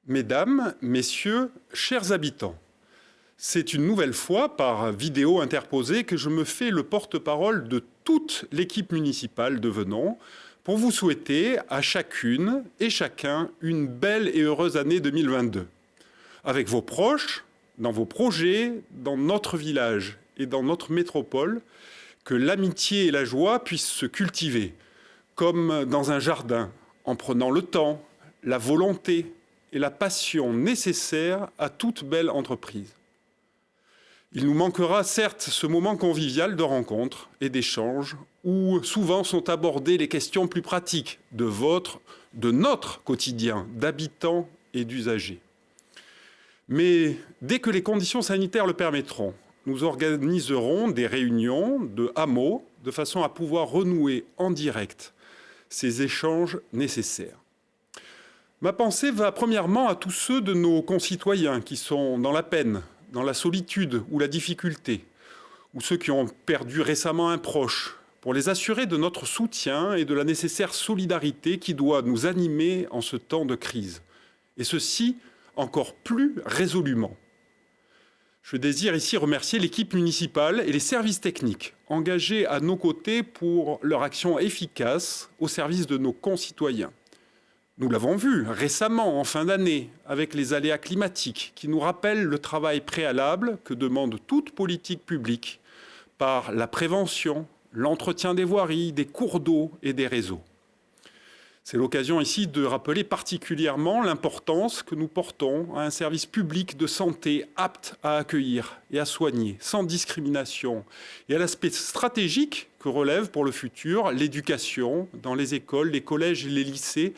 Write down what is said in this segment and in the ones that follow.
Mesdames, Messieurs, chers habitants, c'est une nouvelle fois par vidéo interposée que je me fais le porte-parole de toute l'équipe municipale de Venons pour vous souhaiter à chacune et chacun une belle et heureuse année 2022. Avec vos proches, dans vos projets, dans notre village et dans notre métropole, que l'amitié et la joie puissent se cultiver, comme dans un jardin, en prenant le temps, la volonté et la passion nécessaires à toute belle entreprise. Il nous manquera certes ce moment convivial de rencontre et d'échange où souvent sont abordées les questions plus pratiques de notre quotidien d'habitants et d'usagers. Mais dès que les conditions sanitaires le permettront, nous organiserons des réunions de hameaux de façon à pouvoir renouer en direct ces échanges nécessaires. Ma pensée va premièrement à tous ceux de nos concitoyens qui sont dans la peine, dans la solitude ou la difficulté, ou ceux qui ont perdu récemment un proche, pour les assurer de notre soutien et de la nécessaire solidarité qui doit nous animer en ce temps de crise, et ceci encore plus résolument. Je désire ici remercier l'équipe municipale et les services techniques engagés à nos côtés pour leur action efficace au service de nos concitoyens. Nous l'avons vu récemment en fin d'année avec les aléas climatiques qui nous rappellent le travail préalable que demande toute politique publique par la prévention, l'entretien des voiries, des cours d'eau et des réseaux. C'est l'occasion ici de rappeler particulièrement l'importance que nous portons à un service public de santé apte à accueillir et à soigner sans discrimination et à l'aspect stratégique que relève pour le futur l'éducation dans les écoles, les collèges et les lycées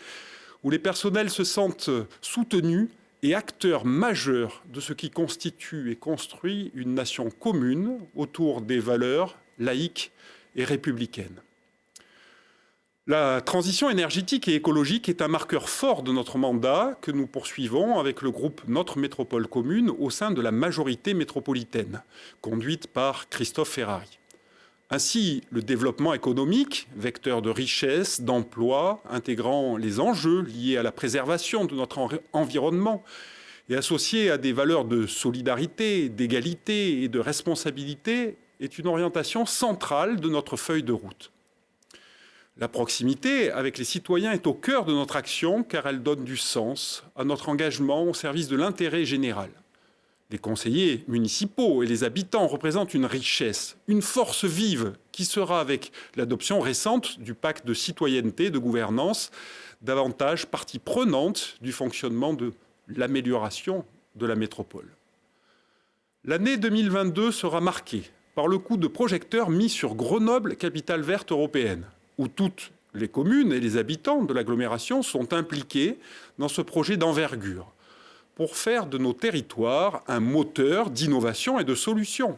où les personnels se sentent soutenus et acteurs majeurs de ce qui constitue et construit une nation commune autour des valeurs laïques et républicaines. La transition énergétique et écologique est un marqueur fort de notre mandat que nous poursuivons avec le groupe Notre Métropole Commune au sein de la majorité métropolitaine, conduite par Christophe Ferrari. Ainsi, le développement économique, vecteur de richesse, d'emploi, intégrant les enjeux liés à la préservation de notre environnement et associé à des valeurs de solidarité, d'égalité et de responsabilité, est une orientation centrale de notre feuille de route. La proximité avec les citoyens est au cœur de notre action car elle donne du sens à notre engagement au service de l'intérêt général. Les conseillers municipaux et les habitants représentent une richesse, une force vive qui sera, avec l'adoption récente du pacte de citoyenneté, de gouvernance, davantage partie prenante du fonctionnement de l'amélioration de la métropole. L'année 2022 sera marquée par le coup de projecteur mis sur Grenoble, capitale verte européenne, où toutes les communes et les habitants de l'agglomération sont impliqués dans ce projet d'envergure pour faire de nos territoires un moteur d'innovation et de solutions.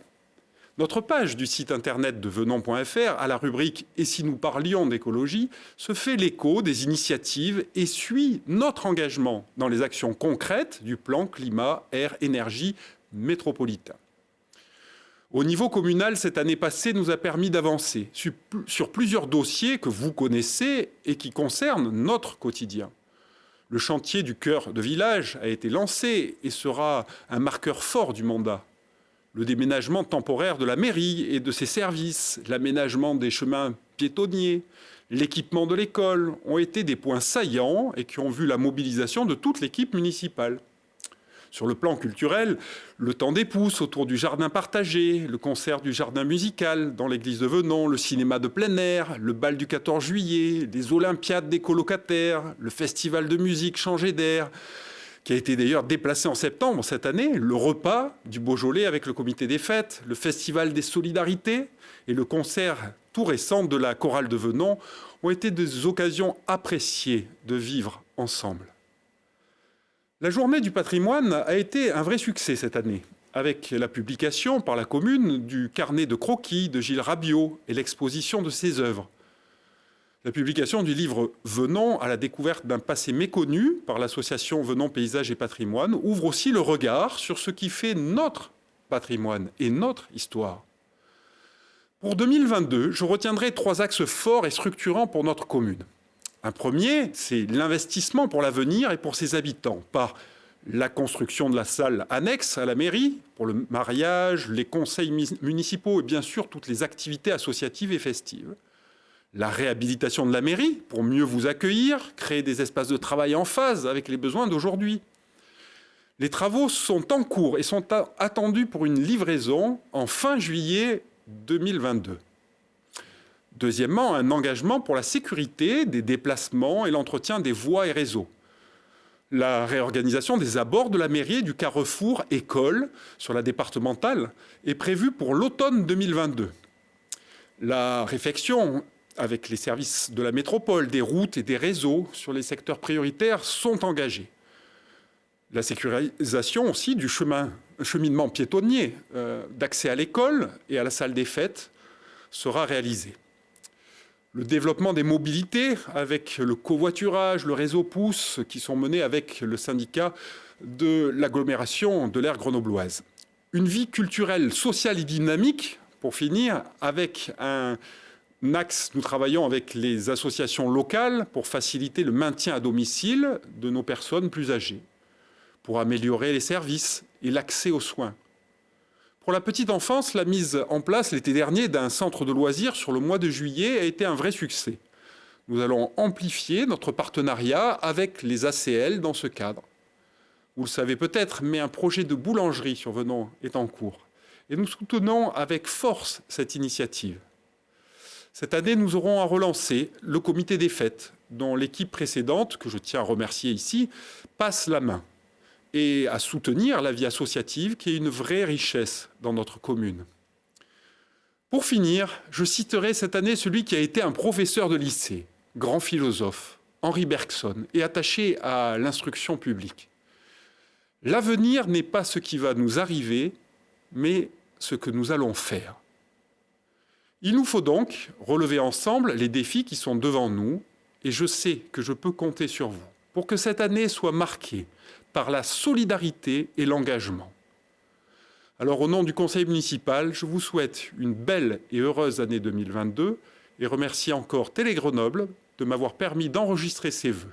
Notre page du site internet de Venons.fr, à la rubrique « Et si nous parlions d'écologie » se fait l'écho des initiatives et suit notre engagement dans les actions concrètes du plan climat-air-énergie métropolitain. Au niveau communal, cette année passée nous a permis d'avancer sur plusieurs dossiers que vous connaissez et qui concernent notre quotidien. Le chantier du cœur de village a été lancé et sera un marqueur fort du mandat. Le déménagement temporaire de la mairie et de ses services, l'aménagement des chemins piétonniers, l'équipement de l'école ont été des points saillants et qui ont vu la mobilisation de toute l'équipe municipale. Sur le plan culturel, le temps des pousses autour du jardin partagé, le concert du jardin musical dans l'église de Venons, le cinéma de plein air, le bal du 14 juillet, les olympiades des colocataires, le festival de musique Changer d'air, qui a été d'ailleurs déplacé en septembre cette année, le repas du Beaujolais avec le comité des fêtes, le festival des solidarités et le concert tout récent de la chorale de Venons ont été des occasions appréciées de vivre ensemble. La journée du patrimoine a été un vrai succès cette année, avec la publication par la commune du carnet de croquis de Gilles Rabiot et l'exposition de ses œuvres. La publication du livre « Venons à la découverte d'un passé méconnu » par l'association Venons Paysages et Patrimoine ouvre aussi le regard sur ce qui fait notre patrimoine et notre histoire. Pour 2022, je retiendrai 3 axes forts et structurants pour notre commune. Un premier, c'est l'investissement pour l'avenir et pour ses habitants, par la construction de la salle annexe à la mairie pour le mariage, les conseils municipaux et bien sûr toutes les activités associatives et festives. La réhabilitation de la mairie pour mieux vous accueillir, créer des espaces de travail en phase avec les besoins d'aujourd'hui. Les travaux sont en cours et sont attendus pour une livraison en fin juillet 2022. Deuxièmement, un engagement pour la sécurité des déplacements et l'entretien des voies et réseaux. La réorganisation des abords de la mairie et du carrefour école sur la départementale est prévue pour l'automne 2022. La réflexion avec les services de la métropole, des routes et des réseaux sur les secteurs prioritaires sont engagées. La sécurisation aussi du cheminement piétonnier d'accès à l'école et à la salle des fêtes sera réalisée. Le développement des mobilités avec le covoiturage, le réseau Pouce qui sont menés avec le syndicat de l'agglomération de l'aire grenobloise. Une vie culturelle, sociale et dynamique, pour finir, avec un axe, nous travaillons avec les associations locales pour faciliter le maintien à domicile de nos personnes plus âgées, pour améliorer les services et l'accès aux soins. Pour la petite enfance, la mise en place l'été dernier d'un centre de loisirs sur le mois de juillet a été un vrai succès. Nous allons amplifier notre partenariat avec les ACL dans ce cadre. Vous le savez peut-être, mais un projet de boulangerie sur Venons est en cours. Et nous soutenons avec force cette initiative. Cette année, nous aurons à relancer le comité des fêtes, dont l'équipe précédente, que je tiens à remercier ici, passe la main, et à soutenir la vie associative qui est une vraie richesse dans notre commune. Pour finir, je citerai cette année celui qui a été un professeur de lycée, grand philosophe, Henri Bergson, et attaché à l'instruction publique. L'avenir n'est pas ce qui va nous arriver, mais ce que nous allons faire. Il nous faut donc relever ensemble les défis qui sont devant nous, et je sais que je peux compter sur vous pour que cette année soit marquée par la solidarité et l'engagement. Alors, au nom du conseil municipal, je vous souhaite une belle et heureuse année 2022 et remercie encore Télé Grenoble de m'avoir permis d'enregistrer ces vœux.